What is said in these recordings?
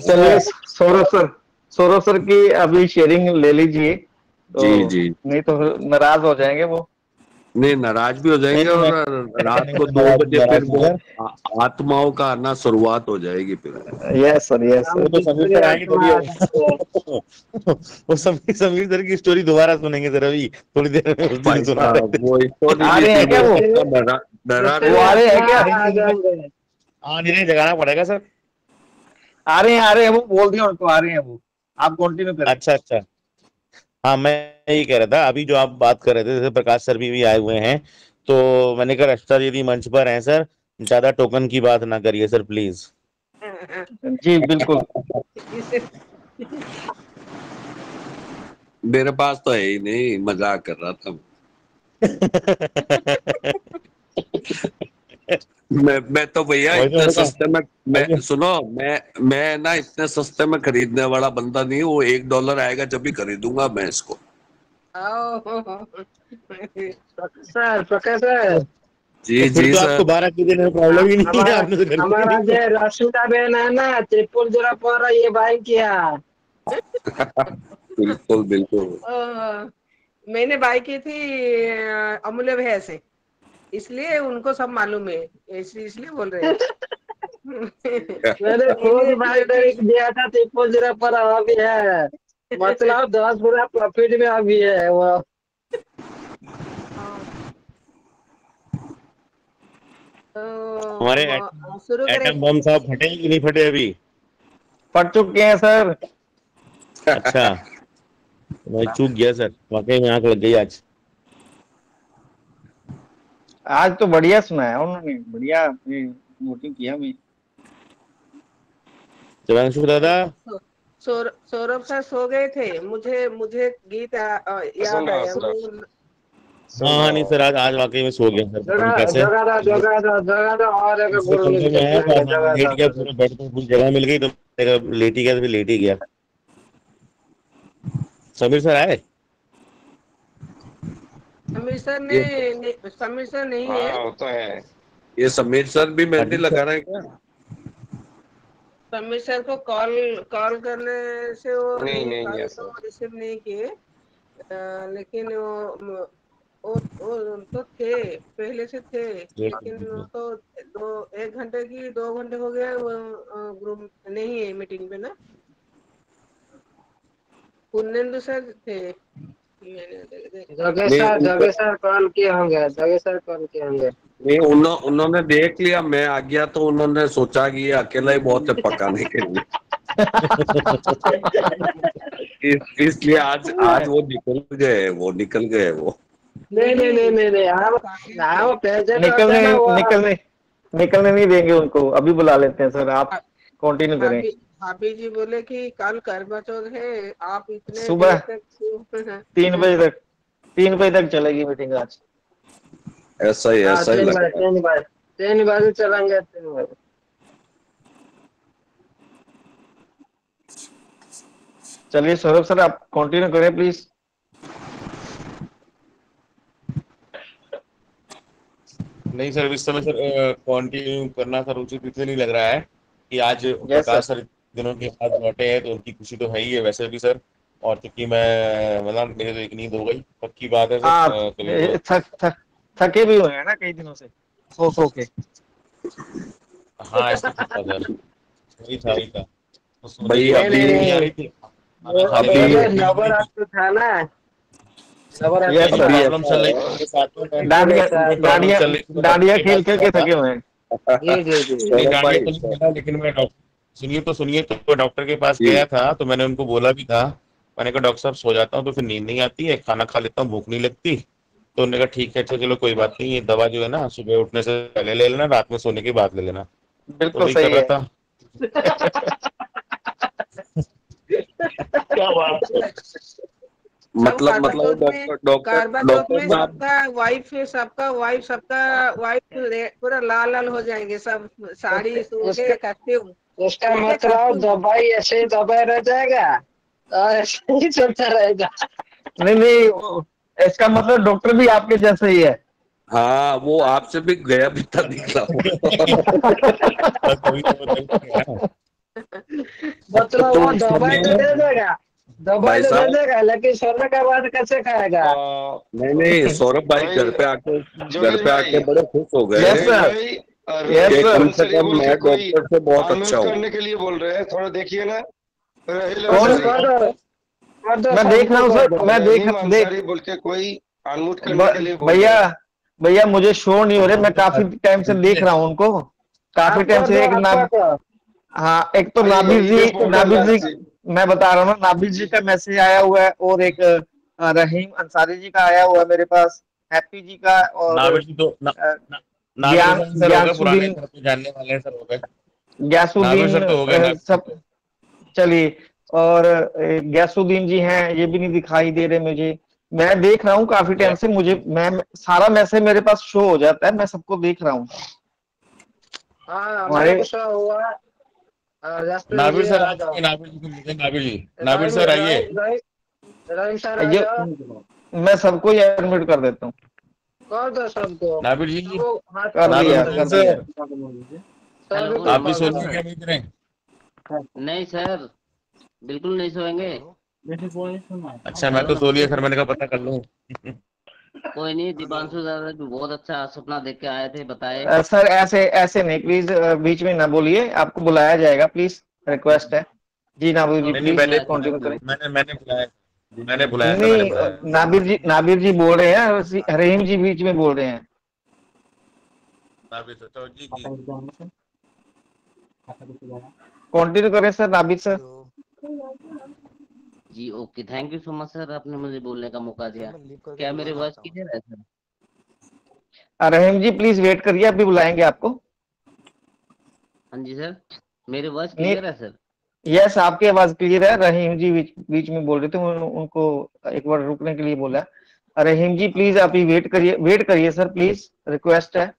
चलिए सौरभ सर की अभी शेयरिंग ले लीजिए, तो जी जी। नहीं तो नाराज हो जाएंगे वो। नहीं, नाराज भी हो जाएंगे और रात को 2 बजे फिर वो आत्माओं का आना शुरुआत हो जाएगी फिर। यस सर, यस हम सर। तो समीर दूसरे सर आएंगे आत्मा तभी आ जाते हैं। वो समीर सर की स्टोरी दोबारा सुनेंगे सर अभी थोड़ी देर में, उस दिन भाई सुना रहे साहब थे। वो स्टोरी आ भी रहे थी, हैं क्या वो वो? कितना डरा डरा दूसरे वो रहे आ रहे हैं आत्मा क्या? आ जाएंगे। हाँ, नहीं जगाना पड़ेगा सर। आ रहे हैं, वो बोल दिया उनको, आ रहे हैं वो। आप कंटिन्यू करें। अच्छा अच्छा। हाँ, मैं यही कह रहा था, अभी जो आप बात कर रहे थे, जैसे प्रकाश सर भी आए हुए हैं, तो मैंने कहा रक्षा यदि मंच पर हैं सर, ज्यादा टोकन की बात ना करिए सर प्लीज। जी बिल्कुल। मेरे पास तो है ही नहीं, मजाक कर रहा था। मैं तो भैया वही तो इतने मैंने कहा, सस्ते में, मैं अभी सुनो, मैं ना इतने सस्ते में खरीदने वाला बंदा नहीं हूँ। वो $1 आएगा जब भी खरीदूंगा मैं इसको। प्रकाश सर, तो जी फिर जी तो आपको सर। 12 की देने में प्रॉब्लम ही नहीं है, हमारा आपने तो घर पे हमारा नहीं जो किया। रश्मिता बहन है ना, 000 ये बाइक किया। बिल्कुल बिल्कुल। मैंने बाई की थी अमूल्य भैया से, इसलिए उनको सब मालूम है, इसलिए बोल रहे हैं। मैंने खुद मैंने बाइक डायरेक्ट दिया था 000 अभी है, मतलब 10 गुना प्रॉफिट में अभी है वो। हमारे तो शुरू करें। एटम बम साहब फटे कि नहीं फटे अभी? पढ़ चुके हैं सर। अच्छा, मैं चूक गया सर, वाकई में आंख लग गई आज। आज तो बढ़िया सुनाया उन्होंने, बढ़िया वोटिंग किया मैं। शिवांशु दादा, सौरभ सर सो गए थे, मुझे मुझे गीत याद आया। हाँ हाँ, नहीं सर, आज आज वाकई में सो गया सर, पता नहीं जगह कैसे। जगह दो जगह दो जगह दो, और एक दूसरे गुरु कमरे में मिलकर आया था, पियेंगे, जगह लेट गया, दो। पूरे बेड पे पूरी जगह मिल गई, तो मैंने कहा लेट ही गया तो फिर लेट ही गया। समीर सर आए? ये समीर सर नहीं है। ये समीर सर भी मेहंदी अजीत लगा सर, रहे हैं क्या? समीर सर को कॉल कॉल करने से वो नहीं, कॉल तो रिसीव नहीं किए। लेकिन वो तो थे, पहले से थे, लेकिन वो तो 1 घंटे की 2 घंटे हो गए वो ग्रुप नहीं है मीटिंग पे ना। पुण्येंदु सर थे, मैंने नहीं उनको, जगह सर कॉल किए होंगे, जगह सर कॉल किए होंगे। नहीं उन्होंने देख लिया मैं आ गया, तो उन्होंने सोचा कि ये अकेला ही बहुत है पकाने के लिए। इसलिए आज आज वो निकल गए वो। नहीं, हम पैसे तो होता निकलने है ना वो। निकलने निकलने नहीं देंगे उनको, अभी बुला लेते हैं सर, आप कंटिन्यू करें। भाभी भाभी जी बोले कि कल करवा चौथ है, आप इतने सुबह देर तक क्यों? 3 बजे तक, 3 बजे तक चलेगी मीटिंग आज। हाँ, ऐसा ही लग रहा है। 3 बजे चलेंगे, 3 बजे। चलिए सौरभ सर, आप कंटिन्यू करें प्लीज। नहीं सर, इस समय सर कंटिन्यू करना सर उचित इसलिए नहीं लग रहा है कि आज यस सर। प्रकाश सर दिनों के बाद लौटे हैं, तो उनकी खुशी तो है ही है वैसे भी सर। और क्योंकि मैं मतलब मेरे तो एक नींद हो गई, पक्की बात है सर, आप करीब। थके भी हुए हैं ना कई दिनों से, सो के। हाँ, ऐसा तो था सर, वही था तो सोने भाई की नहीं नींद अभी नहीं आ नहीं, रही थी। वो खाने अभी की अबे नींद नहीं थी। नवरात्र था ना, यस नवरात्र सर, था। यस। प्रॉब्लम चल रही थी मेरे साथ में, डांडिया प्रॉब्लम डांडिया चल रही थी, मैं डॉक्टर डांडिया के पास खेल खेल गया के था। थके हुए हैं। जी। नहीं, सौरभ डांडिया भाई तो नहीं खेला, लेकिन मैं सुनिए तो मैं डॉक्टर के पास जी गया था, तो मैंने उनको बोला भी था, मैंने कहा डॉक्टर साहब सो जाता हूँ तो फिर नींद नहीं आती है, खाना खा लेता हूँ भूख नहीं लगती। तो उन्होंने कहा ठीक है, अच्छा चलो कोई बात नहीं, ये दवा जो है ना सुबह उठने से पहले ले लेना, रात में सोने के बाद ले लेना। तो बिल्कुल वही कर सही रहा है। था। क्या बात है। सब मतलब करवा चौथ डॉक्टर में में आप, सबका वाइफ पूरा लाल लाल हो जाएंगे सब, साड़ी सूट उसका कॉस्ट्यूम उसका उनके मतलब कॉस्ट्यूम। दवाई ऐसे ही दबाए रह जाएगा, और ऐसे ही चलता रहेगा। नहीं नहीं, इसका मतलब डॉक्टर भी आपके जैसे ही है। हाँ वो आपसे भी गया भी था निकला वो। बस वही तो बताइए ना। मतलब वो तो दवाई तो दे देगा, दवाई भाई तो दे साहब, देगा, लेकिन सोने के बाद कैसे खाएगा? नहीं नहीं, सौरभ भाई भाई, घर जोगिल पे भाई, आके बड़े खुश हो गए यस जोगिल सर, भाई, यस कि सर। कम रहीम से अंसारी कम बोल के मैं कोई डॉक्टर से बहुत अनम्यूट अच्छा हूँ। करने के लिए बोल रहे हैं, थोड़ा देखिए ना। रहीम कौन? अंसारी, कर दो, मैं देख रहा सबको हूँ कर सर, दो। मैं देख रहीम देख अंसारी बोल के कोई अनम्यूट करने के लिए बोल रहे भैया, हैं। भैया मुझे शो नहीं हो रहे, मैं काफी टाइम से देख रहा हूँ उनको, काफी आप टाइम कर से। दो, एक आपका नाम, कर। हाँ, एक तो भाई नाबिल यही जी, तो प्रॉब्लम नाबिल है जी, मैं बता रहा हूँ ना, नाबिल जी का मैसेज आया हुआ है, और एक रहीम अंसारी जी का आया हुआ है मेरे पास, हैप्पी जी का, और नाबिल जी तो अ, नाबिल ज्ञान हुसैन सर हो गए, पुराने ज्ञासुद्दीन, सर तो जानने वाले हैं, सर हो गए। नाबिल ग्यासुद्दीन सर तो हो गए, नाबिल सब। सर तो। चलिए, और ग्यासुद्दीन जी हैं, ये भी नहीं दिखाई दे रहे मुझे। मैं देख रहा हूँ काफी टाइम से, मुझे मैं सारा मैसेज मेरे पास शो हो जाता है, मैं सबको देख रहा हूँ हाँ, मेरे हमारे। को शो हुआ। जसप्रीत नाबिल जी सर आ आ जाओ। जाइए, नाबिल जी को मिलते हैं, नाबिल जी, नाबिल रहीम सर आइए। रहीम रहीम रहीम सर आ ये जाओ। मैं सबको ही एडमिट कर देता हूँ। कर दो सबको, नाबिल जी, सबको हाथ कर कर दिया, दो। नाबिल कर दिया। सर, सभी हेलो, को आप भी कर सोने दो। नमस्कार। क्या नहीं करें? नहीं सर, बिल्कुल नहीं सोएंगे। अच्छा, मैं तो सो लिया सर, मैंने कहा पता कर लूं। कोई नहीं, दीपांशु दादा भी बहुत अच्छा सपना देख के आए थे, बताए। सर ऐसे ऐसे नहीं, प्लीज बीच में ना बोलिए, आपको बुलाया जाएगा, प्लीज, रिक्वेस्ट है। जी नाबिल जी, तो नहीं नहीं, प्लीज मैंने मैं कंटिन्यू करें। मैंने बुलाया, मैंने बुलाया था, मैंने बुलाया। नहीं, नाबिल जी बोल रहे हैं, रहीम जी बीच में बोल रहे हैं। नाबिल सर, तो जी जी। कंटिन्यू करें सर, नाबिल सर। जी okay, thank you so much sir, आपने मुझे बोलने का मौका दिया। क्या मेरी वॉइस क्लियर है sir? Rahim ji please wait करिए, अभी बुलाएंगे आपको। हाँ जी सर, मेरी वॉइस नहीं, क्लियर है सर? यस, आपकी आवाज क्लियर है। रहीम जी बीच में बोल रहे थे, उनको एक बार रुकने के लिए बोला। रहीम जी प्लीज आप ही वेट करिए सर, प्लीज, रिक्वेस्ट है।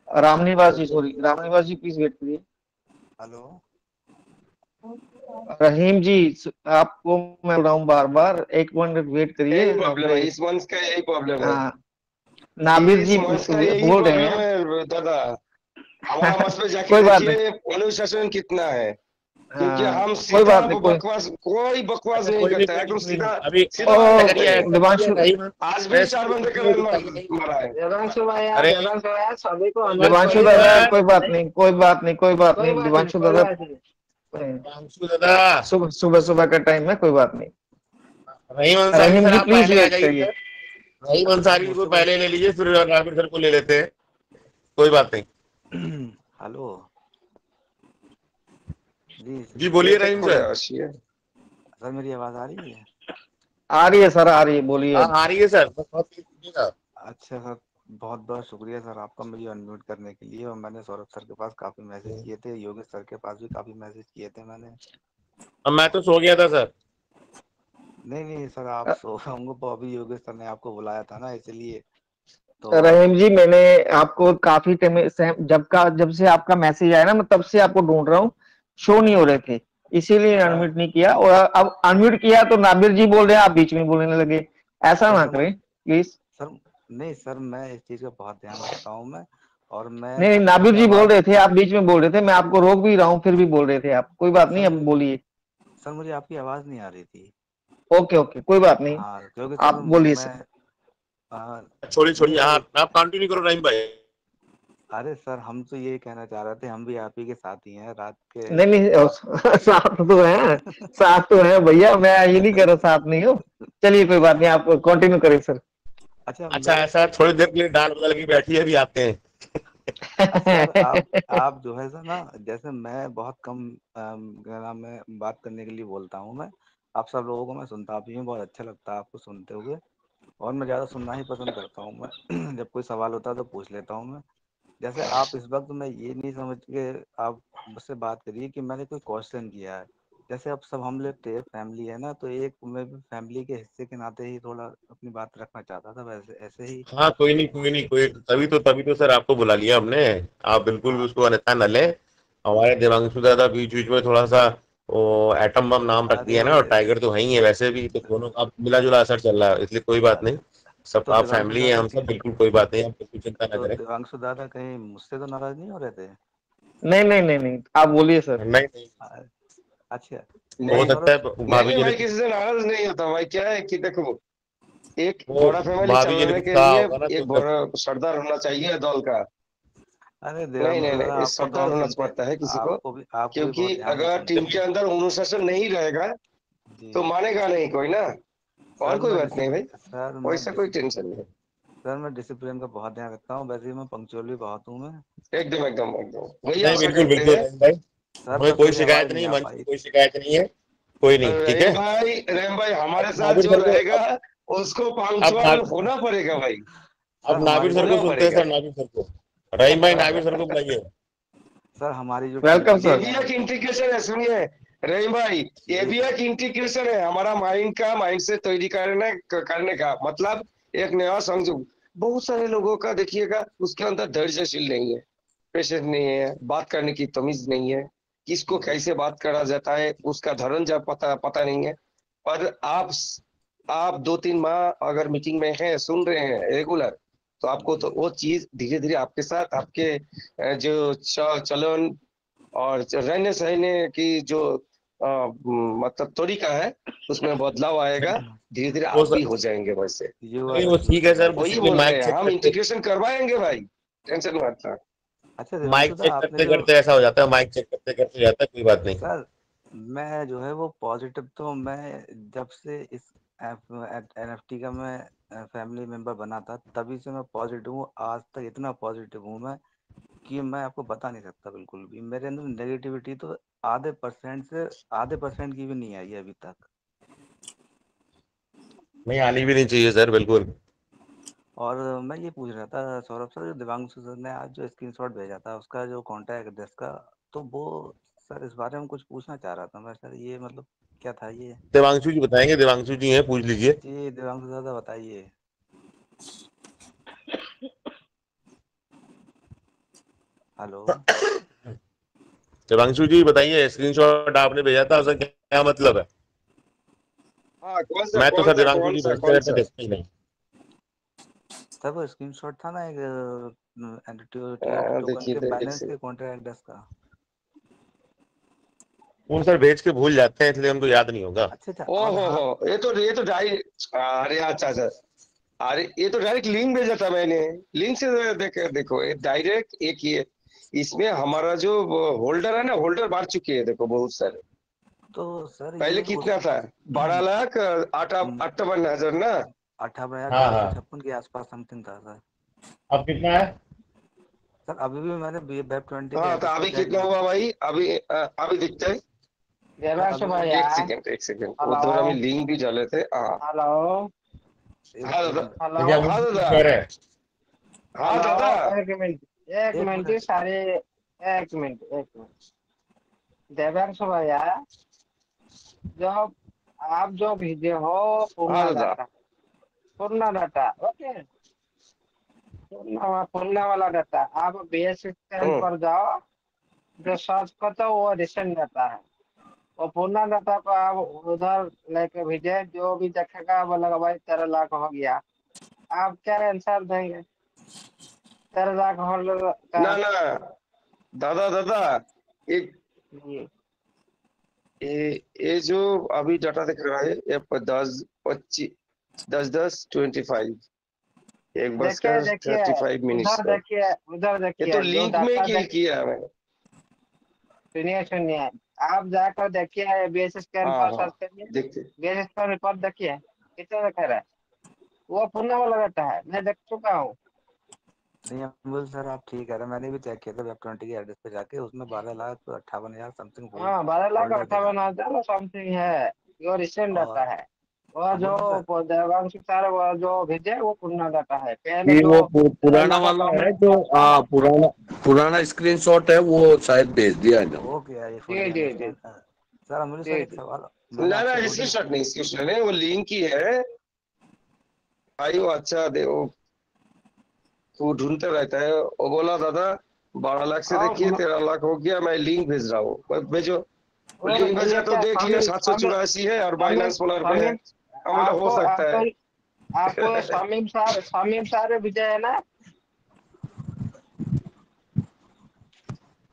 Ramniwas ji, sorry, Ramniwas ji please wait करिए। हेलो, रहीम जी, आपको मैं बोल रहा हूँ बार बार, एक मिनट वेट करिए। यही प्रॉब्लम है, इस मंच का यही प्रॉब्लम है, हाँ, नाबिल इस जी मंच का यही बोल रहे प्रॉब्लम हैं। है दादा। हमारा मंच पे जाके कोई बात नहीं, देखिए अनुशासन कितना है, क्योंकि हाँ, हम कोई सीधा बात नहीं, बकवास, कोई बकवास अच्छा, नहीं कोई नहीं, करता है, कोई नहीं, एकदम कोई नहीं। सीधा अभी सीधा ओ, बात ऐसा करते करिए, हैं। ऐसा करिए, दिवांशु, रहीम, आज मैं भी 4 बंदे का लाइन मारा है। देवांशु भाई आया, अरे देवांशु आया, सभी को अनम्यूट दिवांशु करिए। दादा, सर, कोई बात नहीं, कोई बात नहीं, कोई बात कोई नहीं, बात नहीं, दिवांशु कोई दादा, बात नहीं। अंशु दादा, सुबह सुबह सुबह का टाइम है, कोई बात नहीं। रहीम अंसारी रहीम सर, जी आप प्लीज पहले आ वेट जाइए करिए। सर। रहीम अंसारी को पहले ले लीजिए, फिर नाबिल सर को ले लेते हैं, कोई बात नहीं। हेलो जी। जी बोलिए तो रहीम थोड़ा सर। हंसिए। सर मेरी आवाज आ रही है? आ रही है सर, आ रही है, बोलिए हाँ अब। आ रही है सर, बस बहुत तेज कीजिएगा। अच्छा सर, बहुत बहुत शुक्रिया सर आपका मुझे अनम्यूट करने के लिए। और मैंने सौरभ सर के पास काफी मैसेज किए थे, योगेश सर के पास भी काफी मैसेज किए थे मैंने। अब मैं तो सो गया था सर। नहीं नहीं सर, आप सो होंगे तो अभी योगेश सर ने आपको बुलाया था ना, इसलिए तो। रहीम जी, मैंने आपको काफी टाइम से, जब से आपका मैसेज आया ना, मैं तब से आपको ढूंढ रहा हूँ, शो नहीं हो रहे थे, इसीलिए अनम्यूट नहीं किया। और अब अनम्यूट किया तो नाबिल जी बोल रहे हैं, आप बीच में बोलने लगे, ऐसा तो ना सर करें प्लीज। सर नहीं सर, मैं इस चीज का बहुत ध्यान रखता हूँ मैं। और मैं नहीं, नाबिल जैसे जी बोल आवाज, रहे थे, आप बीच में बोल रहे थे, मैं आपको रोक भी रहा हूँ, फिर भी बोल रहे थे आप, कोई बात सर नहीं, अब बोलिए। सर मुझे आपकी आवाज नहीं आ रही थी। ओके ओके, कोई बात नहीं, हाँ क्योंकि सर आप बोलिए मैं सर। छोड़िए नहीं छोड़िए, सर, आप कंटिन्यू करो रहीम भाई। अरे सर हम तो यही कहना चाह रहे थे, हम भी आप ही के साथ ही हैं रात के। नहीं नहीं, साथ तो है, साथ तो है भैया, मैं ये नहीं कह रहा साथ नहीं हो। चलिए कोई बात नहीं, आप कंटिन्यू करें सर। अच्छा अच्छा ऐसा, थोड़ी देर के लिए डाल बदल की बैठी है, अभी आते हैं। सर आप जो है सर ना, जैसे मैं बहुत कम क्या नाम है बात करने के लिए बोलता हूँ मैं। आप सब लोगों को मैं सुनता भी हूँ, बहुत अच्छा लगता है आपको सुनते हुए। और मैं ज़्यादा सुनना ही पसंद करता हूँ मैं। जब कोई सवाल होता है तो पूछ लेता हूँ मैं। जैसे आप इस वक्त, मैं ये नहीं समझ के आप मुझसे बात करिए कि मैंने कोई क्वेश्चन किया है। जैसे अब सब हम लोग फैमिली है ना, तो एक मैं भी फैमिली के हिस्से के नाते ही थोड़ा अपनी बात रखना चाहता था, वैसे ऐसे ही। हाँ कोई नहीं, कोई नहीं, कोई, तभी तो सर आपको बुला लिया हमने। आप बिल्कुल भी हाँ उसको अन्यथा न लें। हमारे देवांशु दादा बीच बीच में थोड़ा सा वो एटम बम नाम रख अरे दिया ना, और टाइगर तो है ही है वैसे भी, तो दोनों का मिला जुला असर चल रहा है, इसलिए कोई बात नहीं। सब तो आप दिवांशु फैमिली है, दादा हम सब, बिल्कुल कोई बात नहीं, आप बिल्कुल चिंता ना तो करें। दिवांशु दादा कहीं मुझसे तो नाराज नहीं हो रहे थे? नहीं नहीं नहीं नहीं, आप बोलिए सर। नहीं नहीं, अच्छा हो नहीं सकता है नहीं भाभी नहीं जी ने भाई, किसी से नाराज नहीं होता भाई। क्या है कि देखो, एक वो बड़ा फैमिली भाभी जी ने चलाने कुछ के कहा लिए होगा ना, तो एक बड़ा सरदार होना चाहिए दल का। अरे नहीं देवांग नहीं सर, नहीं, इस आपको तो सरदार हम होना सुनते, पड़ता है किसी को। आपको भी क्योंकि बहुत ध्यान से अगर सुनते टीम के हैं अंदर अनुशासन नहीं रहेगा जी। तो मानेगा नहीं कोई ना। और सर कोई बात नहीं भाई, सर वैसा कोई टेंशन नहीं। सर मैं डिसिप्लिन का बहुत ध्यान रखता हूँ, वैसे ही मैं पंक्चुअल भी बहुत हूँ मैं। एकदम एकदम एकदम वही नहीं, आशा बिल्कुल करते बिल्कुल हैं। रहीम भाई, सर हमें बस कोई मेरी आवाज शिकायत नहीं नहीं, आ मंच पे पाई। कोई शिकायत नहीं है, कोई नहीं, ठीक है। रहीम भाई हमारे अब साथ नाबिर जो सर को रहेगा उसको अब पंक्चुअल होना पड़ेगा भाई, सर नाबिर हमारी सर जो को होना सुनते हैं पड़ेगा। सर, नाबिर सर को। रहीम भाई, नाबिर सर को बुलाइए। सर हमारी जो वेलकम ये सर। भी एक इंटीग्रेशन है, सुनिए रहीम भाई, ये भी एक इंटीग्रेशन है हमारा माइंड का, माइंड से तैयारी करने का मतलब एक नया संयोग। बहुत सारे लोगों का देखिएगा उसके अंदर धैर्यशील नहीं है, पेशेंस नहीं है, बात करने की तमीज नहीं है, किसको कैसे बात करा जाता है उसका धर्म जब पता नहीं है। पर आप 2-3 माह अगर मीटिंग में हैं, सुन रहे हैं रेगुलर, तो आपको तो वो चीज धीरे धीरे आपके साथ आपके जो चलन और रहने सहने की जो मतलब तरीका है उसमें बदलाव आएगा। धीरे धीरे वो आप भी सर, हो जाएंगे वैसे। यू आर नहीं वो ठीक एब्सोल्युटली है सर, राइट। वही डिसिप्लिन बोल रहे माइक हैं, चेक हम करते इंटीग्रेशन करवाएंगे भाई, टेंशन मत रहा। अच्छा देवांशु माइक सर, चेक आपने करते जो करते ऐसा हो जाता है, माइक चेक करते करते जाता है, कोई बात नहीं। सर मैं जो है वो पॉजिटिव, तो मैं जब से इस एनएफटी का मैं फैमिली मेंबर बना था तभी से मैं पॉजिटिव हूँ। आज तक इतना पॉजिटिव हूँ मैं कि मैं आपको बता नहीं सकता। बिल्कुल भी मेरे अंदर नेगेटिविटी तो आधे परसेंट की भी नहीं आई है अभी तक। नहीं आनी भी नहीं चाहिए सर, बिल्कुल। और मैं ये पूछ रहा था सौरभ सर, जो देवांशु सर ने आज जो स्क्रीनशॉट भेजा था उसका जो कॉन्टैक्ट एड्रेस का, तो वो सर इस बारे में कुछ पूछना चाह रहा था मैं सर। ये मतलब क्या था ये? देवांशु जी बताएंगे, देवांशु जी हैं, पूछ लीजिए। जी देवांशु दादा बताइए। हेलो देवांशु जी बताइए, स्क्रीनशॉट आपने भेजा था, उसका क्या मतलब है? हाँ कौन सा मैं तो कौन सर सा देवांशु कौन जी सा भेजते कौन रहते सा देखते ही नहीं। सर वो स्क्रीनशॉट था ना एक टीओटी टोकन देखिए के एक बाइनेंस से। के कॉन्ट्रैक्ट एड्रेस का। वो सर भेज के भूल जाते हैं, इसलिए हमको याद नहीं होगा। अच्छा अच्छा ओ अब हाँ। हो, ये तो डायरेक्ट, अरे अच्छा अच्छा, अरे ये तो डायरेक्ट लिंक भेजा था मैंने, लिंक से देखो ये डायरेक्ट एक ही है। इसमें हमारा जो होल्डर है ना, होल्डर बढ़ चुके हैं देखो बहुत सारे। तो सर पहले ये कितना था? 12,58,000 ना। 58,456 के आसपास समथिंग था सर। अब कितना है? सर अभी भी मैंने वेब 20 के हाँ तो एड्रेस पे अभी चेक कितना हुआ भाई? अभी दिखता है। सर देवांशु अभी भी भैया। एक सेकंड हेलो उधर हम लिंक भी डाले थे। हाँ हेलो हाँ एक दादा, मिनट हेलो भैया वो हाँ कुछ दादा, कह रहे हैं। हाँ हेलो। दादा। एक एक मिनट मिनट सारे। एक मिनट देवांशु भैया, जो आप जो भेजे हो हाँ दादा। पूर्ण डाटा ओके, पूर्ण वाला डाटा आप बेस स्कैन हम्म। पर जाओ, जो सर्च करते हो वो रिसेंट डाटा है। वो पूर्ण डाटा को आप उधर लेके भेजे, जो भी देखेगा बोलेगा भाई 13 लाख हो गया। आप क्या आंसर देंगे? 13 लाख होल्डर का। ना ना दादा दादा, एक जी। ये जो अभी डाटा दिख रहा है ये 10-25 10-10-25, एक बज देखिए कर देखिए 35 मिनट्स पर। उधर ये तो देखिए जो लिंक में डाटा क्लिक किया है मैंने। सुनिए, आप जाकर देखिए बेस स्कैन हाँ पर हाँ सर्च करिए, देखते। बेस स्कैन रिपोर्ट देखिए कितना दिखा रहा है। वो पूर्ण वाला डाटा है, मैं देख चुका हूँ। नहीं अमूल सर आप ठीक है, मैंने भी चेक किया था वेब 20 के एड्रेस पे जाके, उसमें 12,58,000 समथिंग हाँ 12 लाख होल्डर दिखा रहा 58 हजार समथिंग है। वो रिसेंट है। डाटा और है। वो अमूल सर जो देवांशु सर वो जो भेजे वो पुराना डाटा है, पहले ये जो वो पुराना 13 लाख वाला है जो, कम था। हाँ पुराना पुराना स्क्रीनशॉट है वो शायद भेज दिया है ना। ओके आई जी फुली जी जी understand. Sir Amul sir ji एक जी। सवाल, मैंने ना ना आपसे 2 दिन स्क्रीनशॉट नहीं, स्क्रीनशॉट नहीं, वो लिंक ही है भाई। वो अच्छा दे वो ढूंढते रहता है। वो बोला दादा 12 लाख से और देखिए 13 लाख हो गया, मैं लिंक भेज रहा हूँ, बस भेजो। वो और लिंक भेजा ये तो क्या देख लिया 784 है और शामिम बाइनेंस पोलर पे है। शामिम हम बोला हो आपको सकता आपको है। आपको शामिम सारे भेजे है ना?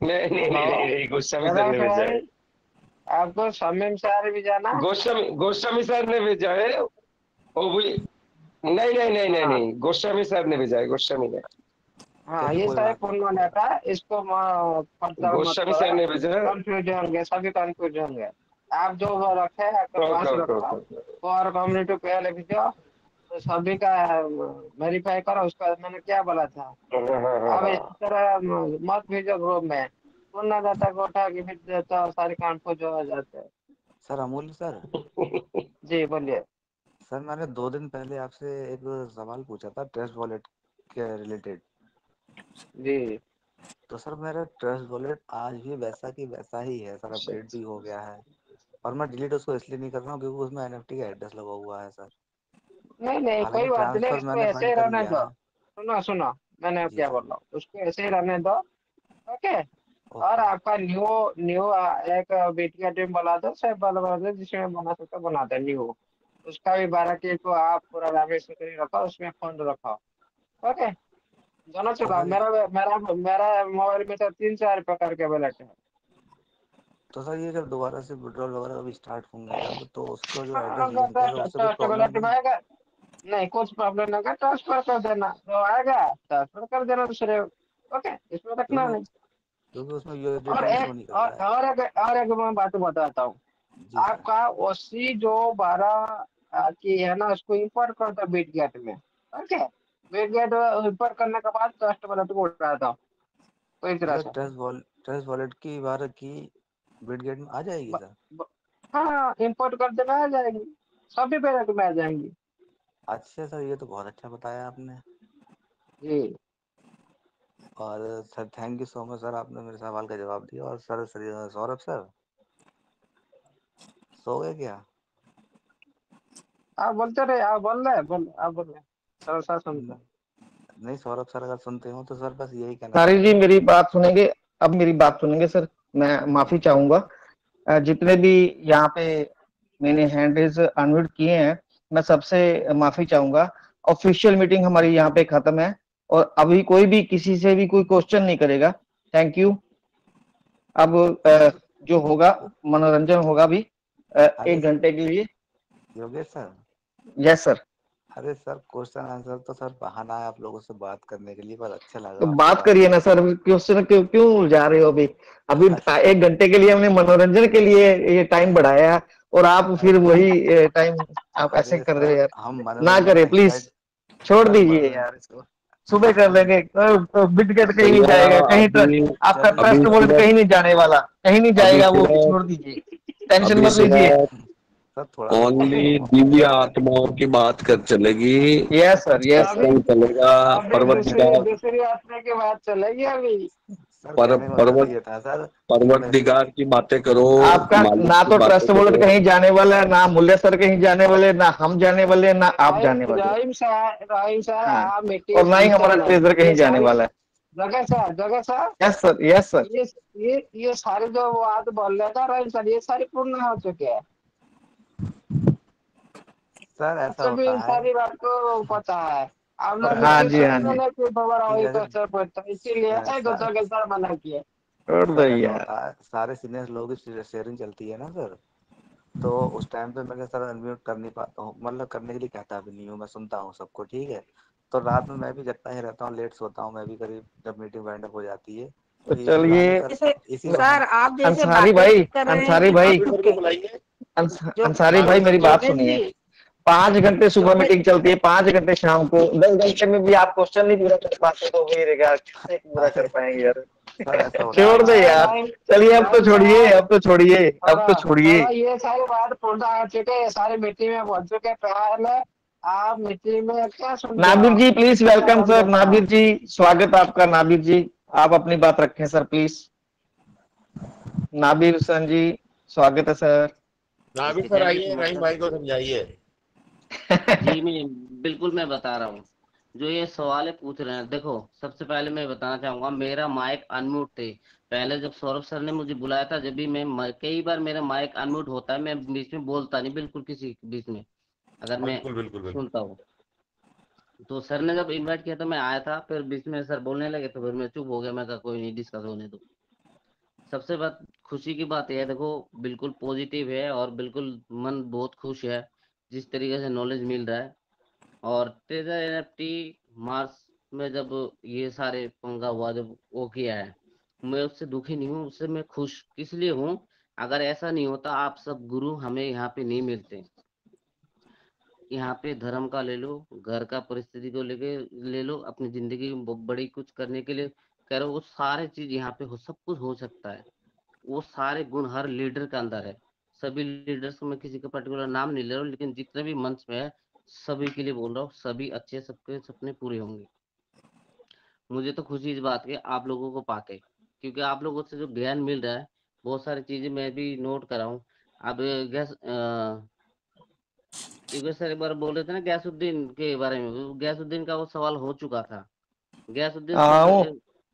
नहीं नहीं नहीं हेलो नहीं नहीं, गुस्सा में चलने देवांशु भेजा भाई, है। आपको शमीम सर भी जाना है? गोस्वामी सर ने भेजा है वो भी। नहीं नहीं नहीं नहीं हाँ नहीं, गोस्वामी सर ने भेजा है, गोस्वामी ने। हाँ, चलिए ये कोई सारे बात नहीं, पूर्ण लेता है, इसको पढ़ता मत गोस्वामी सर करो। ने भेजा है। कंफ्यूज होंगे, सभी कंफ्यूज होंगे। आप जो वो रखे आपके पास ओके ओके रखो, ओके। और कम्युनिटी पे लिख दो, तो सभी का वेरीफाई करो। उसका मैंने क्या बोला था, हाँ हाँ हाँ अब इस हाँ। तरह मत भेजो ग्रुप में। पूर्ण डाटा को उठा के भेज दे तो सारे कंफ्यूज हो जाते हैं। सर अमूल्य सर। जी बोलिए। सर मैंने 2 दिन पहले आपसे एक सवाल पूछा था ट्रस्ट वॉलेट के रिलेटेड। जी तो सर मेरा ट्रस्ट वॉलेट आज भी वैसा की वैसा ही है सर, अपडेट भी हो गया है। और मैं डिलीट उसको इसलिए नहीं कर रहा हूँ क्योंकि उसमें एनएफटी का एड्रेस लगा हुआ है सर। नहीं नहीं, हालांकि कोई बात नहीं, ट्रांसफर इसको मैंने ऐसे ही फाइंड कर रहने लिया दो। है। सुनो सुनो, मैंने जी क्या सर। बोल रहा हूँ, उसको ऐसे ही रहने दो। ओके। और ओके। आपका न्यू न्यू एक बीटी का टीम बना दो, सब बना दो, जिसमें बना सकते हो बना दो न्यू। उसका भी 12 के को आप पूरा रामेश से रखो, उसमें फंड रखो। ओके। दोनों तो चुका, सर मेरा मेरा मेरा मोबाइल में तो 3-4 प्रकार के वैलेट है। तो सर ये जब दोबारा से विड्रॉल वगैरह अभी स्टार्ट होंगे जब, तो उसका जो एड्रेस लिंक है तो उससे कोई ट्रस्ट प्रॉब्लम वैलेट नहीं में है? आएगा। नहीं, कुछ प्रॉब्लम नहीं होगा, ट्रांसफर कर देना जो आएगा, ट्रांसफर कर देना दूसरे। ओके, इसमें रखना क्योंकि नहीं। क्योंकि उसमें यूएसडीटी और नहीं एक शो नहीं कर रहा है। और एक मैं बात बताता हूँ। जी सर। आपका ओसी जो 12 की है ना, उसको इंपोर्ट कर दो बिटगेट में। ओके। बिटगेट इंपोर्ट करने के बाद ट्रस्ट वॉलेट को उठा दो, तो इस तरह मतलब से। ट्रस्ट वॉलेट की बार की बिटगेट में आ जाएगी ब, सर? ब, हाँ, इंपोर्ट कर देना, आ जाएगी। सभी पेरेंट में आ जाएंगी। अच्छा सर, ये तो बहुत अच्छा बताया आपने। जी और sir thank you so much sir, आपने मेरे सवाल का जवाब दिया। और सर सौरभ सर सो गए क्या? आप बोलते रहे, आप बोल रहे, आप बोल रहे, सर सुनते। नहीं, सौरभ सर अगर सुनते हो तो सर बस यही कहना सारी जी चाहूंगा। मेरी बात सुनेंगे। अब मेरी बात सुनेंगे सर, मैं माफी चाहूंगा। जितने भी यहाँ पे मैंने हैंड रेज अनम्यूट किए हैं, मैं सबसे माफी चाहूंगा। ऑफिशियल मीटिंग हमारी यहाँ पे खत्म है, और अभी कोई भी किसी से भी कोई क्वेश्चन नहीं करेगा। Thank you. अब जो होगा, मनोरंजन होगा भी अरे 1 घंटे के लिए। योगेश सर। Yes sir. अरे सर क्वेश्चन आंसर तो सर बहाना है आप लोगों से बात करने के लिए, पर अच्छा तो लगा आपसे बात बात करिए ना करके। सर, क्वेश्चन क्यों क्यों उलझा रहे हो अभी? अभी अच्छा 1 घंटे के लिए हमने मनोरंजन के लिए ये टाइम बढ़ाया, और आप फिर वही टाइम आप ऐसे अरे कर रहे हो सर यार। हम ना मनोरंजन करे में प्लीज, इनवाइट। छोड़ सर दीजिए यार इसको। सुबह कर सर लेंगे। बिटगेट कहीं नहीं भैया जाएगा, कहीं अभी आपका चलिए ट्रस्ट अभी वोल्ट सिर्फ कहीं नहीं जाने वाला, कहीं नहीं अभी जाएगा वो, सिर्फ छोड़ दीजिए, टेंशन अभी मत लीजिए। सिर्फ सर थोड़ा सा ओनली टाइम। दिव्य आत्माओं की बात कर चलेगी। Yes sir, yes sir. अभी सत्संग चलेगा। अभी दूसरी पर्वत दूसरी यात्रा की बात चलेगी अभी। सर पर, कहने का मतलब पर्वत ये था सर कि पर्वत मैं दिगार की बातें करो, आपका मालिक ना की तो बातें ट्रस्ट वोल्ट करो। कहीं जाने वाला है, ना मूल्य सर कहीं जाने वाले, ना हम जाने वाले, ना आप राइम जाने वाले। राइम सर, हाँ, आप और मीटिंग ना ही सुनते हमारा नहीं। ट्रेजर ये कहीं जाने सारी वाला है। जगह sir, yes sir, yes sir. ये ये सारे जो बात बोल रहे था राइम सर, ये सारी पूर्ण हो चुके हैं। सर ऐसा आपसे भी होता इन है। सारी बात को पता है। आप लोग हाँ मीटिंग जी, हाँ सुनते जी। नहीं, फिर दोबारा कि वही जैसे क्वेश्चन पूछते हैं। इसीलिए एक सर दूसरे के साथ मना किए। छोड़ दो सर ऐसा यार। होता है, सारे सीनियर लोगों की शेयरिंग चलती है ना सर। तो उस टाइम पे मैं सर अनम्यूट कर नहीं पाता हूँ, मतलब करने के लिए कहता भी नहीं हूँ, मैं सुनता हूँ सबको, ठीक है। तो रात में मैं भी जगता ही रहता हूँ, लेट सोता हूँ मैं भी, करीब जब मीटिंग वाइंड अप हो जाती है। तो तो इसी बहाने चलिए, सर, जैसे इसी सर बहाने। आप जैसे अंसारी बातें भाई, कर रहे हैं अंसारी कि भाई, चुप चुप के, जो अंसारी भाई मेरी बात योगेश सुनिए। जी, 5 घंटे सुबह योगेश, मीटिंग चलती है, 5 घंटे शाम को। 10 घंटे में भी आप क्वेश्चन नहीं पूरा कर पाते तो वही रहेगा, कैसे पूरा कर अरे पाएंगे यार? सर ऐसा होता है छोड़ दे ना। यार। राइम चलिए, अब तो राइम छोड़िए, साहब, अब तो छोड़िए, अब तो छोड़िए। थोड़ा ये सारी बात पूर्ण आ चुके हैं, सारी मीटिंग में बोल चुके हैं पहले। आप मीटिंग में क्या सुनते हो? नाबिर जी प्लीज, अच्छा वेलकम सर। समझता हूँ। नाबिर जी, स्वागत आपका। नाबिर जी, आप अपनी बात रखें सर प्लीज। नाबिर हुसैन जी, स्वागत है sir. Nabir okay, sir thank you आइए, सो मच रहीम सर। भाई को समझाइए। जी मैं बिल्कुल मैं बता रहा हूँ। जो ये सवाल पूछ रहे हैं, देखो सबसे पहले मैं बताना चाहूंगा, मेरा माइक अनम्यूट थे। पहले जब सौरभ सर ने मुझे बुलाया था, जब भी कई बार मेरा माइक अनम्यूट होता है, मैं बीच में बोलता नहीं बिल्कुल, किसी के बीच में अगर मैं बिल्कुल बिल्कुल बिल्कुल। सुनता हूँ। तो सर ने जब इनवाइट किया तो मैं आया था, फिर बीच में सर बोलने लगे तो फिर मैं चुप हो गया, मैं कहा कोई नहीं, डिस्कस होने दो। सबसे बात खुशी की बात यह है, देखो बिल्कुल पॉजिटिव है और बिल्कुल मन बहुत खुश है जिस तरीके से नॉलेज मिल रहा है। और ट्रेजर एनएफटी मार्च में जब ये सारे पंगा हुआ, जब वो किया है, मैं उससे दुखी नहीं हूँ, उससे मैं खुश इसलिए हूँ। अगर ऐसा नहीं होता आप सब गुरु हमें यहाँ पे नहीं मिलते। यहाँ पे धर्म का ले लो, घर का परिस्थिति को लेके ले लो, अपनी जिंदगी बड़ी कुछ करने के लिए कह रहे हो, वो सारे चीज यहाँ पे हो, सब कुछ हो सकता है। वो सारे गुण हर लीडर के अंदर है। सभी लीडर्स को मैं किसी का पर्टिकुलर नाम नहीं ले रहा हूँ, लेकिन जितने भी मंच पे है सभी के लिए बोल रहा हूँ, सभी अच्छे, सबके सपने पूरे होंगे। मुझे तो खुशी इस बात की आप लोगों को पाके, क्योंकि आप लोगों से जो ज्ञान मिल रहा है, बहुत सारी चीजें मैं भी नोट कर रहा हूँ। अब गैस सर एक बार बोल रहे थे ना गैसुद्दीन के बारे में, गैसुद्दीन का वो सवाल हो चुका था। गैसुद्दीन सर वो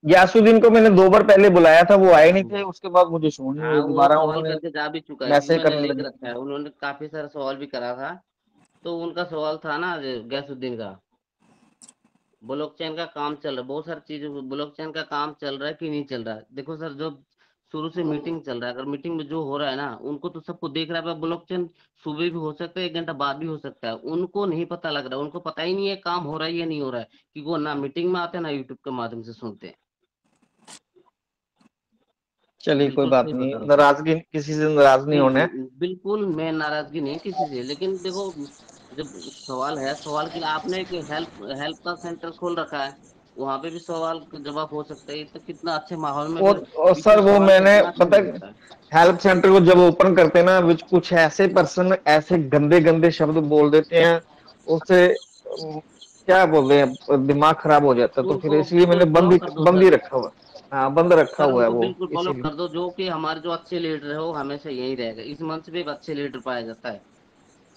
यासुद्दीन को मैंने 2 बार पहले बुलाया था, वो आए नहीं थे, उसके बाद मुझे शो नहीं हाँ, हुए, वो दोबारा सवाल उन्होंने करके जा भी चुका है, क्योंकि मैसेज मैंने करने लिख लगे। रखा है, उन्होंने काफी सारा सवाल भी करा था। तो उनका सवाल था ना गैसुद्दीन का, ब्लॉकचेन का काम चल रहा है, बहुत सारी चीजें, ब्लॉकचेन का काम चल रहा है कि नहीं चल रहा है। देखो सर, जो शुरू से मीटिंग चल रहा है, अगर मीटिंग में जो हो रहा है ना, उनको तो सबको देख रहा है, ब्लॉकचेन सुबह भी हो सकता है, 1 घंटा बाद भी हो सकता है, उनको नहीं पता लग रहा है, उनको पता ही नहीं है काम हो रहा है या नहीं हो रहा है, कि वो ना मीटिंग में आते हैं ना यूट्यूब के माध्यम से सुनते हैं। चलिए कोई बिल्कुल बात सही नहीं, बता रहा हूँ सर। नाराजगी किसी से नाराज नहीं होना है। बिल्कुल मैं नाराजगी नहीं किसी से, लेकिन देखो जब सवाल है, सवाल के लिए आपने एक हेल्प हेल्प का सेंटर खोल रखा है, वहां पे भी सवाल का जवाब हो सकता है, तो कितना अच्छे माहौल में फिर और बीच सर में वो सवाल मैंने करना अच्छा पता नहीं लगता है। हेल्प सेंटर को जब ओपन करते हैं ना, विच कुछ ऐसे पर्सन ऐसे गंदे गंदे शब्द बोल देते हैं, उससे क्या बोलते हैं, दिमाग खराब हो जाता है, तो फिर उनको इसलिए मैंने ब्लॉक कर दो बंद ही सर। रखा हुआ। हाँ, बंद रखा सर हुआ है उनको वो, बिल्कुल ब्लॉक इसीलिए। कर दो, जो कि हमारे जो अच्छे लीडर है वो हमेशा यही रहेगा, इस मंच पे एक अच्छे लीडर पाया जाता है।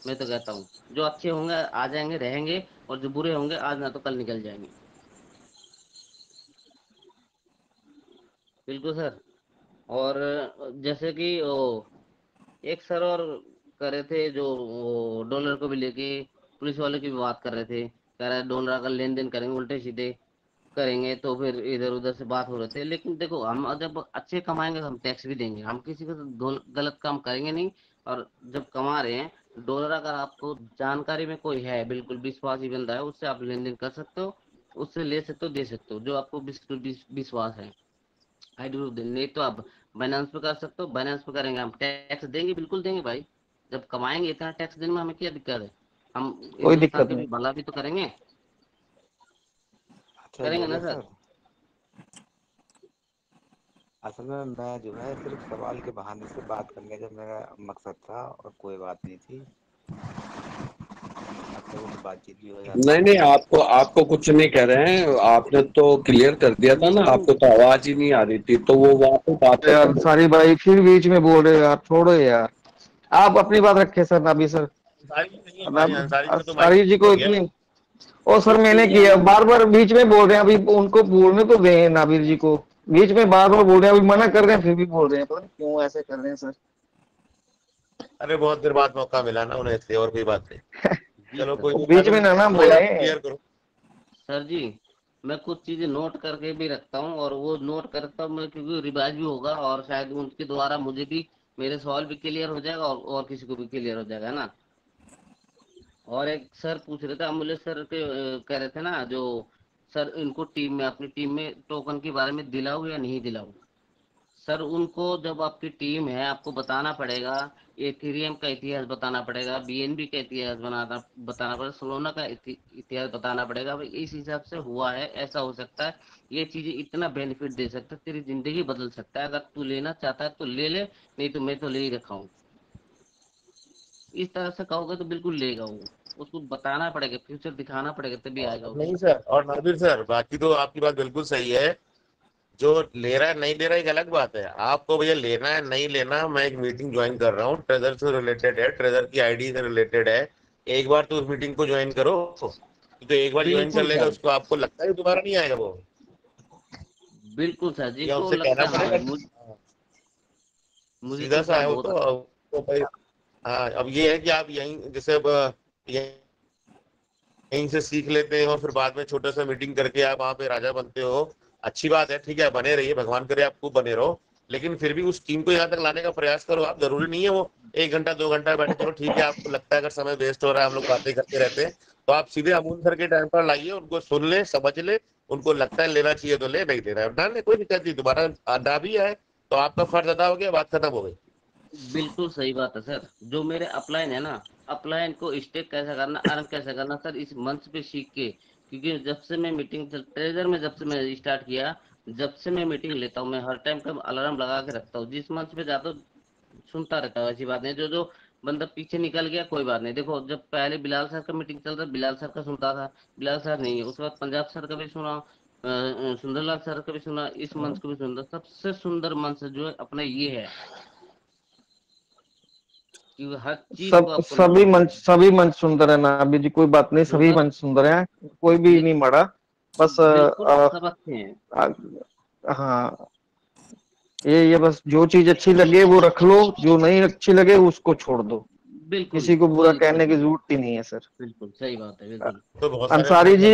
मैं तो कहता हूँ जो अच्छे होंगे आ जाएंगे रहेंगे, और जो बुरे होंगे आज ना तो कल निकल जाएंगे। बिल्कुल सर। और जैसे कि वो एक सर और कर रहे थे, जो वो डॉलर को भी लेके पुलिस वाले की भी बात कर रहे थे, कह रहे डॉलर का लेन देन करेंगे उल्टे सीधे करेंगे, तो फिर इधर उधर से बात हो रहे थे। लेकिन देखो हम जब अच्छे कमाएंगे तो हम टैक्स भी देंगे, हम किसी को गलत काम करेंगे नहीं। और जब कमा रहे हैं डॉलर, अगर आपको जानकारी में कोई है बिल्कुल विश्वासी बंदा है, उससे आप लेन देन कर सकते हो, उससे ले सकते हो, दे सकते हो, जो आपको विश्वास है। आई डू नहीं तो आप बाइनेंस पे कर सकते हो, बाइनेंस पे करेंगे हम टैक्स देंगे, बिल्कुल देंगे भाई। जब कमाएंगे इतना टैक्स देने में हमें क्या दिक्कत है। हम कोई हिंदुस्तान दिक्कत के नहीं। भी भला भी तो करेंगे, अच्छा करेंगे ना योगेश सर। सर, असल में मैं जो है सिर्फ सवाल के बहाने से बात करने का मेरा मकसद था, और कोई बात नहीं थी। अच्छा कुछ बातचीत भी हो जाती नहीं है। नहीं, आपको आपको कुछ नहीं कह रहे हैं, आपने तो क्लियर कर दिया था नहीं ना, वो आपको तो आवाज ही नहीं आ रही थी, तो वो वहां पे बात यार खत्म। सारी भाई फिर बीच में बोल रहे हो यार, छोड़ो यार, आप अपनी बात रखे सर, नाबी सर। अंसारी जी नहीं है अब भाई, अंसारी जी का तो माइक सारी जी हो को गया। इतनी, ओ सर मैंने ठीक है किया, हम। बार बार बीच में बोल रहे हैं, अभी उनको बोलने तो दें नाबिर जी को, बीच में बार बार बोल रहे हैं, अभी मना कर रहे हैं फिर भी बोल रहे हैं, पता नहीं क्यों ऐसे कर रहे हैं सर। अरे बहुत देर बाद मौका मिला ना उन्हें, इसलिए, और कोई बात नहीं। जी चलो सर। कोई नहीं, बीच नाबिल में ना थोड़ा सा बुलाए। क्लियर करो। सर जी मैं कुछ चीजें नोट करके भी रखता हूँ, और वो नोट करता हूँ मैं, क्योंकि रिवाइज भी होगा और शायद उनके द्वारा मुझे भी मेरे सवाल भी क्लियर हो जाएगा, और किसी को भी क्लियर हो जाएगा, है ना। और एक सर पूछ रहे थे, अमूल्य सर के कह रहे थे ना, जो सर इनको टीम में, अपनी टीम में टोकन के बारे में दिलाऊं या नहीं दिलाऊं। सर उनको जब आपकी टीम है आपको बताना पड़ेगा, एथेरियम का इतिहास बताना पड़ेगा, बीएनबी का इतिहास बताना पड़ेगा, सोलोना का इतिहास बताना पड़ेगा, भाई इस हिसाब से हुआ है, ऐसा हो सकता है, ये चीजें इतना बेनिफिट दे सकता है, तेरी जिंदगी बदल सकता है, अगर तू लेना चाहता है तो ले ले, नहीं तो मैं तो ले ही रखा हूँ। इस तरह से कहोगे तो बिल्कुल लेगा वो, उसको बताना पड़ेगा, फ्यूचर दिखाना पड़ेगा, तभी आएगा वो। नहीं सर, और नाबिल सर बाकी तो आपकी बात बिल्कुल सही है। जो ले रहा है नहीं ले रहा है एक अलग बात है, आपको भैया लेना है नहीं लेना, मैं एक मीटिंग ज्वाइन कर रहा हूँ, ट्रेजर से रिलेटेड है, ट्रेजर की आईडी से रिलेटेड है। एक बार तो उस मीटिंग को ज्वाइन करो, तो एक बार ज्वाइन कर बिल्कुल लेगा सर। उसको, आपको लगता है दोबारा नहीं आएगा वो, बिल्कुल सर, या जिसको उससे लगता कहना है हाँ पड़ेगा। मुझे सीधा तो सा सर है वो बहुत तो भाई। हाँ, अब ये है कि आप यहीं जैसे अब यहीं से सीख लेते हैं, और फिर बाद में छोटा सा मीटिंग करके आप वहाँ पे राजा बनते हो। अच्छी बात है, ठीक है, बने रहिए, भगवान करे आप खूब बने रहो। लेकिन फिर भी उस टीम को यहाँ तक लाने का प्रयास करो आप। जरूरी नहीं है वो 1 घंटा 2 घंटा बैठे, चलो ठीक है आपको लगता है अगर समय वेस्ट हो रहा है, हम लोग बातें करते रहते हैं, तो आप सीधे अमूल सर के टाइम पर लाइए, उनको सुन ले, समझ ले, उनको लगता है लेना चाहिए तो ले, नहीं देना है ना ले, कोई दिक्कत नहीं। तुम्हारा ना भी है तो आपका फर्ज अदा हो गया, बात खत्म हो गई। बिल्कुल सही बात है सर। जो मेरे अपलाइन है ना, अपलाइन को स्टेक कैसे करना, अर्न कैसे करना सर, इस मंच पे सीख के, क्योंकि जब से मैं मीटिंग ट्रेजर में जब से मैं स्टार्ट किया, जब से मैं मीटिंग लेता हूँ, मैं हर टाइम का अलार्म लगा के रखता हूँ, जिस मंच पे जाता हूँ सुनता रहता हूँ। ऐसी बात नहीं, जो जो बंदा पीछे निकल गया कोई बात नहीं। देखो जब पहले बिलाल सर का मीटिंग चल रहा, बिलाल सर का सुनता था, बिलाल सर नहीं है, उसके बाद पंजाब सर का भी सुना, सुंदरलाल सर का भी सुना, इस मंच को भी सुनता। सबसे सुंदर मंच जो है अपना ये है, कि हर चीज को आपको नॉलेज सभी मंच सुंदर है नाबिर जी, कोई बात नहीं, सभी मंच सुंदर है, कोई भी नहीं मरा, बस सब अच्छे हैं। हाँ ये बस जो चीज अच्छी लगे वो रख लो, जो नहीं अच्छी लगे उसको छोड़ दो, बिल्कुल किसी को बुरा कहने की जरूरत ही नहीं है सर। बिल्कुल सही बात है, बिल्कुल। तो बहुत अंसारी जी,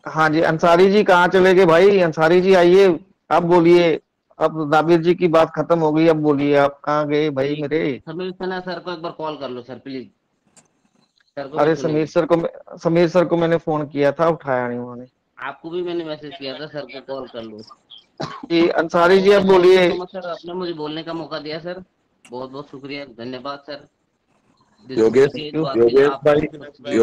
हाँ जी अंसारी जी कहाँ चले गए भाई? अंसारी जी आइए, अब बोलिए, अब नाबिर जी की बात खत्म हो गई, अब बोलिए आप कहाँ गए भाई मेरे? समीर सना सर को एक बार कॉल कर लो सर प्लीज। सर को अरे समीर सर को मैंने फोन किया था, उठाया नहीं उन्होंने। आपको भी मैंने मैसेज किया था, सर को कॉल कर लो जी अंसारी जी अब बोलिए। सर, आपने मुझे बोलने का मौका दिया सर, बहुत बहुत शुक्रिया, धन्यवाद सर। योगेश भाई